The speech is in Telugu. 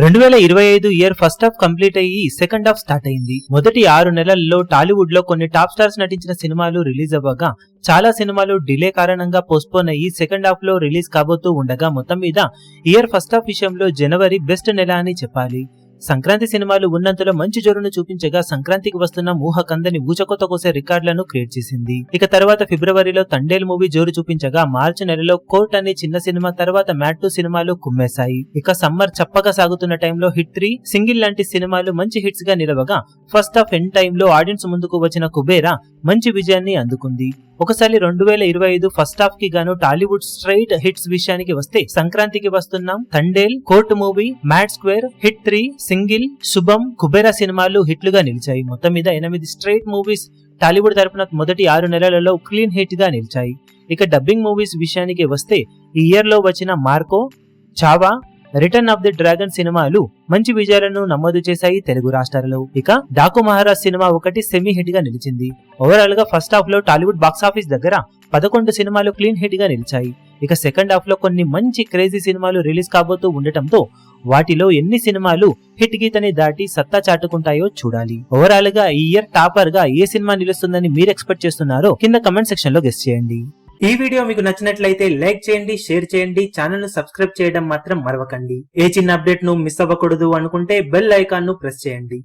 2025 ఇయర్ ఫస్ట్ హాఫ్ కంప్లీట్ అయ్యి సెకండ్ హాఫ్ స్టార్ట్ అయింది. మొదటి 6 నెలల్లో టాలీవుడ్ లో కొన్ని టాప్ స్టార్స్ నటించిన సినిమాలు రిలీజ్ అవ్వగా చాలా సినిమాలు డిలే కారణంగా పోస్ట్పోన్ అయ్యి సెకండ్ హాఫ్ లో రిలీజ్ కాబోతూ ఉండగా మొత్తం మీద ఇయర్ ఫస్ట్ హాఫ్ విషయంలో జనవరి బెస్ట్ నెల అని చెప్పాలి. సంక్రాంతి సినిమాలు ఉన్నంతలో మంచి జోరును చూపించగా సంక్రాంతికి వస్తున్న ఊహకందని ఊచకొత్త కోసే రికార్డులను క్రియేట్ చేసింది. ఇక తర్వాత ఫిబ్రవరిలో తండేల్ మూవీ జోరు చూపించగా మార్చి నెలలో కోర్ట్ అనే చిన్న సినిమా తర్వాత మ్యాట్ 2 సినిమాలు కుమ్మేశాయి. ఇక సమ్మర్ చప్పగా సాగుతున్న టైంలో హిట్ 3, సింగిల్ లాంటి సినిమాలు మంచి హిట్స్ గా నిలవగా ఫస్ట్ హాఫ్ ఎండ్ టైంలో ఆడియన్స్ ముందుకు వచ్చిన కుబేరా మంచి విజయాన్ని అందుకుంది. ఒకసారి 2025 ఫస్ట్ హాఫ్ కి గాను టాలీవుడ్ స్ట్రైట్ హిట్స్ విషయానికి వస్తే సంక్రాంతికి వస్తున్నాం, Thandel, court movie, mad square, hit 3, single, శుభం, కుబేరా సినిమాలు హిట్లుగా నిలిచాయి. మొత్తం మీద 8 స్ట్రైట్ మూవీస్ టాలీవుడ్ తరపున మొదటి 6 నెలలలో క్లీన్ హిట్ గా నిలిచాయి. ఇక డబ్బింగ్ మూవీస్ విషయానికి వస్తే ఈ ఇయర్ లో వచ్చిన Marco, Chhaava, return of the dragon సినిమాలు మంచి విజయాలను నమోదు చేశాయి తెలుగు రాష్ట్రాలలో. ఇక డాకు మహారాజ్ సినిమా ఒకటి సెమీ హిట్ గా నిలిచింది. ఓవరాల్ గా ఫస్ట్ హాఫ్ లో టాలీవుడ్ బాక్సాఫీస్ దగ్గర 11 సినిమాలు క్లీన్ హిట్ గా నిలిచాయి. ఇక సెకండ్ హాఫ్ లో కొన్ని మంచి క్రేజీ సినిమాలు రిలీజ్ కాబోతూ ఉండటంతో వాటిలో ఎన్ని సినిమాలు హిట్ గీతని దాటి సత్తా చాటుకుంటాయో చూడాలి. ఓవరాల్ గా ఈ ఇయర్ టాపర్ గా ఏ సినిమా నిలుస్తుందని మీరు ఎక్స్పెక్ట్ చేస్తున్నారో కింద కమెంట్ సెక్షన్ లో గెస్ చేయండి. ఈ వీడియో మీకు నచ్చినట్లయితే లైక్ చేయండి, షేర్ చేయండి, ఛానల్ ను సబ్స్క్రైబ్ చేయడం మాత్రం మరవకండి. ఏ చిన్న అప్డేట్ ను మిస్ అవ్వకూడదు అనుకుంటే బెల్ ఐకాన్ ను ప్రెస్ చేయండి.